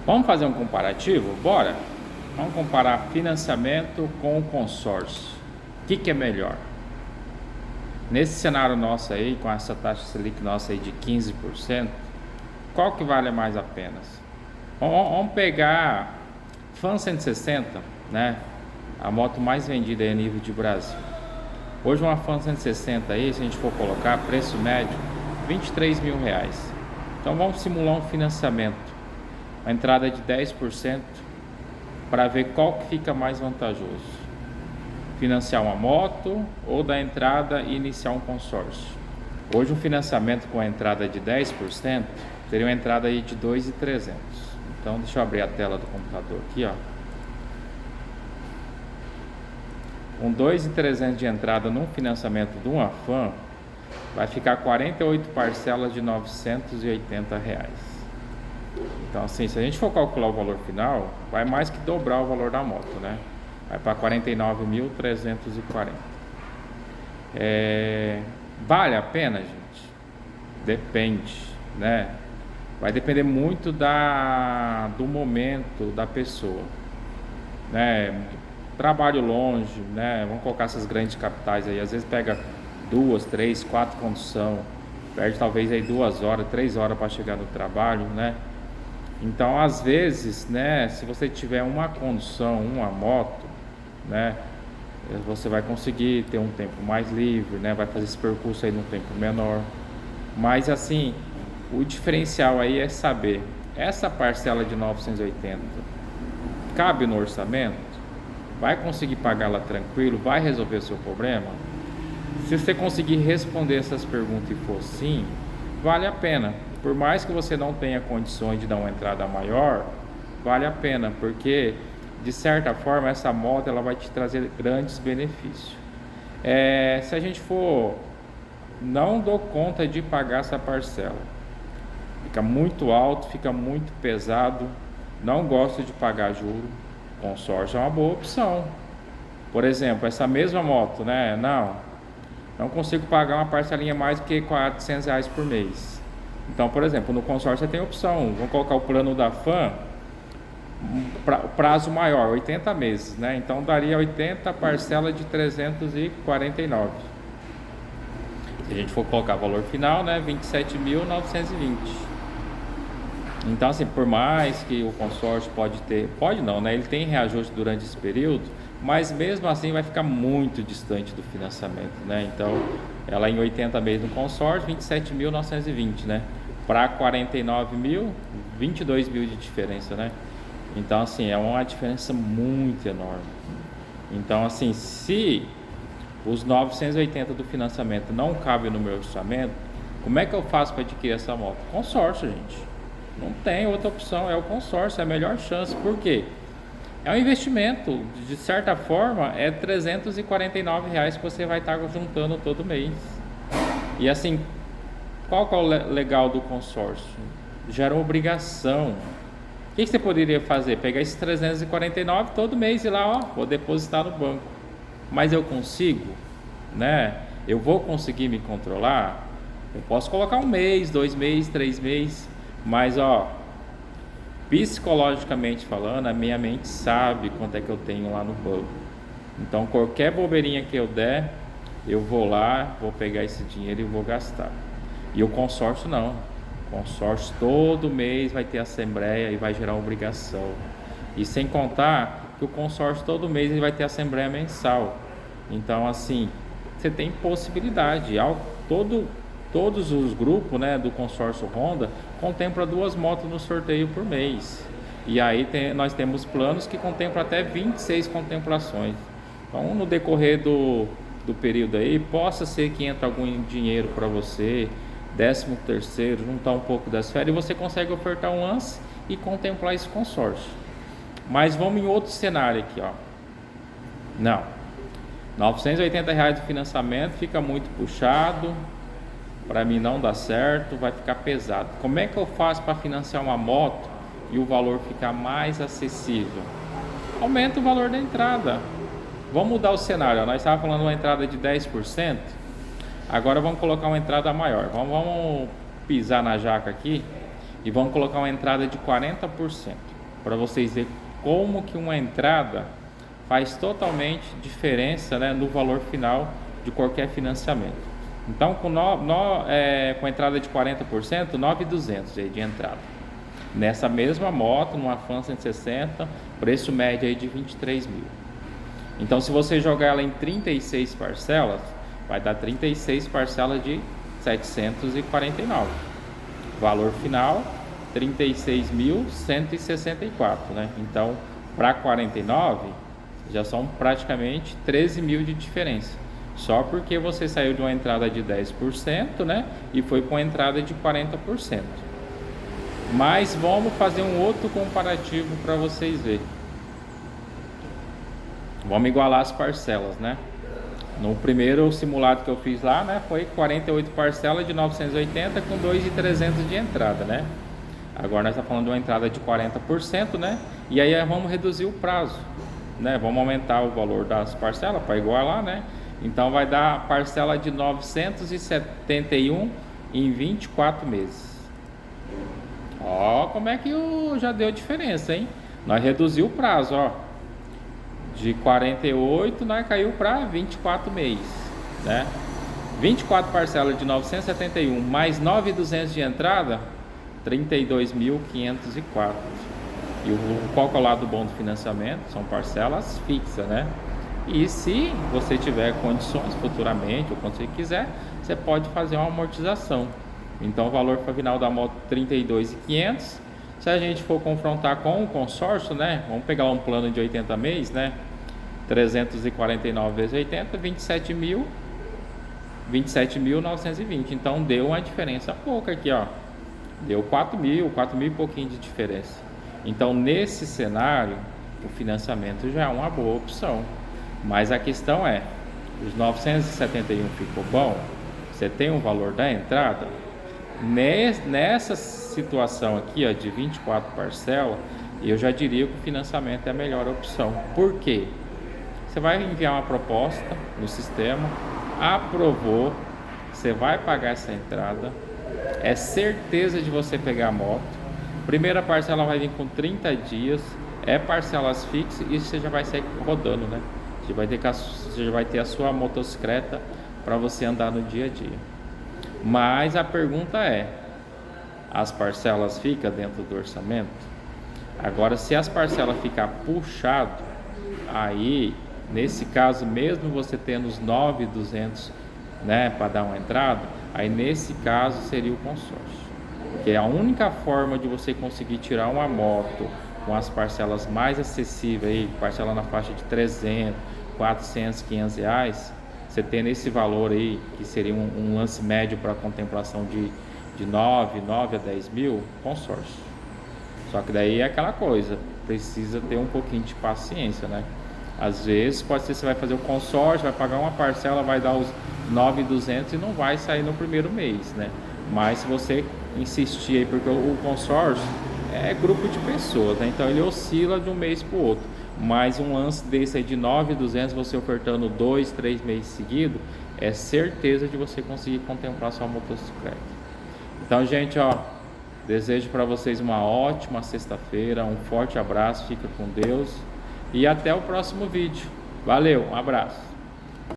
Vamos fazer um comparativo? Bora! Vamos comparar financiamento com o consórcio. O que é melhor? Nesse cenário nosso aí, com essa taxa Selic nossa aí de 15%, qual que vale mais a pena? Vamos pegar Fan 160, né? A moto mais vendida aí a nível de Brasil. Hoje uma Fan 160 aí, se a gente for colocar preço médio, R$ 23 mil. Então vamos simular um financiamento, uma entrada de 10%, para ver qual que fica mais vantajoso. Financiar uma moto ou dar entrada e iniciar um consórcio. Hoje um financiamento com a entrada de 10% teria uma entrada aí de 2.300. Então deixa eu abrir a tela do computador aqui, ó. Com 2.300 de entrada num financiamento de uma Fan, vai ficar 48 parcelas de R$ 980. Então assim, se a gente for calcular o valor final, vai mais que dobrar o valor da moto, né? Vai para 49.340. Vale a pena, gente? Depende, né? Vai depender muito do momento da pessoa, né? Trabalho longe, né? Vamos colocar essas grandes capitais aí. Às vezes pega 2, 3, 4 condução, perde talvez aí 2 horas, 3 horas para chegar no trabalho, né? Então, às vezes, né? Se você tiver uma condução, uma moto, né? Você vai conseguir ter um tempo mais livre, né? Vai fazer esse percurso aí num tempo menor. Mas assim, o diferencial aí é saber, essa parcela de 980 cabe no orçamento? Vai conseguir pagá-la tranquilo? Vai resolver o seu problema? Se você conseguir responder essas perguntas e for sim, vale a pena. Por mais que você não tenha condições de dar uma entrada maior, vale a pena, porque de certa forma essa moto ela vai te trazer grandes benefícios. Se a gente for, não dou conta de pagar essa parcela, fica muito alto, fica muito pesado, não gosto de pagar juro, consórcio é uma boa opção. Por exemplo, essa mesma moto, né? Não consigo pagar uma parcelinha mais do que R$ 400 por mês. Então, por exemplo, no consórcio você tem opção, vamos colocar o plano da Fan, prazo maior, 80 meses, né? Então daria 80 parcela de 349. Se a gente for colocar valor final, né, 27.920. Então assim, por mais que o consórcio pode não, né? Ele tem reajuste durante esse período, mas mesmo assim vai ficar muito distante do financiamento, né? Então, ela em 80 meses no consórcio, 27.920, né? Para 49 mil, 22 mil de diferença, né? Então, assim, é uma diferença muito enorme. Então, assim, se os 980 do financiamento não cabem no meu orçamento, como é que eu faço para adquirir essa moto? Consórcio, gente. Não tem outra opção, é o consórcio, é a melhor chance. Por quê? É um investimento, de certa forma, é R$ 349 que você vai estar juntando todo mês. E assim, qual que é o legal do consórcio? Gera uma obrigação. O que você poderia fazer? Pegar esses 349 todo mês e ir lá, ó, vou depositar no banco. Mas eu consigo, né? Eu vou conseguir me controlar? Eu posso colocar 1 mês, 2 meses, 3 meses, mas ó, psicologicamente falando, a minha mente sabe quanto é que eu tenho lá no banco. Então qualquer bobeirinha que eu der, eu vou lá, vou pegar esse dinheiro e vou gastar. E o consórcio não. O consórcio todo mês vai ter assembleia e vai gerar obrigação. E sem contar que o consórcio todo mês ele vai ter assembleia mensal. Então assim, você tem possibilidade. Todos os grupos, né, do consórcio Honda contempla 2 motos no sorteio por mês. E aí nós temos planos que contemplam até 26 contemplações. Então no decorrer do período aí, possa ser que entre algum dinheiro para você, 13º, juntar um pouco das férias, e você consegue ofertar um lance e contemplar esse consórcio. Mas vamos em outro cenário aqui, ó. Não, R$ 980 do financiamento fica muito puxado, para mim não dá certo, vai ficar pesado. Como é que eu faço para financiar uma moto e o valor ficar mais acessível? Aumenta o valor da entrada. Vamos mudar o cenário, nós estávamos falando de uma entrada de 10%, agora vamos colocar uma entrada maior. Vamos pisar na jaca aqui e vamos colocar uma entrada de 40%. para vocês verem como que uma entrada faz totalmente diferença, né, no valor final de qualquer financiamento. Então, com entrada de 40%, 9.200 aí de entrada. Nessa mesma moto, numa Fan 160, preço médio aí de 23 mil. Então, se você jogar ela em 36 parcelas, vai dar 36 parcelas de 749. Valor final, 36.164, né? Então, para 49, já são praticamente 13 mil de diferença. Só porque você saiu de uma entrada de 10%, né? E foi para uma entrada de 40%. Mas vamos fazer um outro comparativo para vocês verem. Vamos igualar as parcelas, né? No primeiro simulado que eu fiz lá, né, foi 48 parcelas de 980 com 2.300 de entrada, né? Agora nós estamos falando de uma entrada de 40%, né? E aí vamos reduzir o prazo, né? Vamos aumentar o valor das parcelas para igualar, né? Então vai dar parcela de 971 em 24 meses. Ó, como é que já deu diferença, hein? Nós reduziu o prazo, ó. De 48, nós caiu para 24 meses, né? 24 parcelas de 971 mais 9.200 de entrada, 32.504. E qual que é o lado bom do financiamento? São parcelas fixas, né? E se você tiver condições futuramente, ou quando você quiser, você pode fazer uma amortização. Então o valor final da moto 32.500. Se a gente for confrontar com o consórcio, né? Vamos pegar um plano de 80 meses, né? 349 vezes 80, 27.920. Então deu uma diferença pouca aqui, ó. Deu 4.000 e pouquinho de diferença. Então nesse cenário, o financiamento já é uma boa opção. Mas a questão é, os 971 ficou bom? Você tem o valor da entrada? Nessa situação aqui, ó, de 24 parcelas, eu já diria que o financiamento é a melhor opção. Por quê? Você vai enviar uma proposta no sistema, aprovou, você vai pagar essa entrada, é certeza de você pegar a moto. Primeira parcela vai vir com 30 dias, é parcelas fixas e você já vai sair rodando, né? Você já vai ter a sua motocicleta para você andar no dia a dia. Mas a pergunta é, as parcelas ficam dentro do orçamento? Agora, se as parcelas ficar puxado, aí, nesse caso, mesmo você tendo os 9.200, né, para dar uma entrada, aí nesse caso seria o consórcio. Que é a única forma de você conseguir tirar uma moto com as parcelas mais acessíveis, aí, parcela na faixa de 300, 400, 500 reais, você tendo esse valor aí, que seria um lance médio para contemplação de 9 a 10 mil, consórcio. Só que daí é aquela coisa, precisa ter um pouquinho de paciência, né? Às vezes pode ser que você vai fazer o consórcio, vai pagar uma parcela, vai dar os 9.200 e não vai sair no primeiro mês, né? Mas se você insistir aí, porque o consórcio é grupo de pessoas, né? Então ele oscila de um mês para o outro. Mas um lance desse aí de 9.200, você ofertando 2, 3 meses seguidos, é certeza de você conseguir contemplar sua motocicleta. Então, gente, ó, desejo para vocês uma ótima sexta-feira, um forte abraço, fica com Deus e até o próximo vídeo. Valeu, um abraço.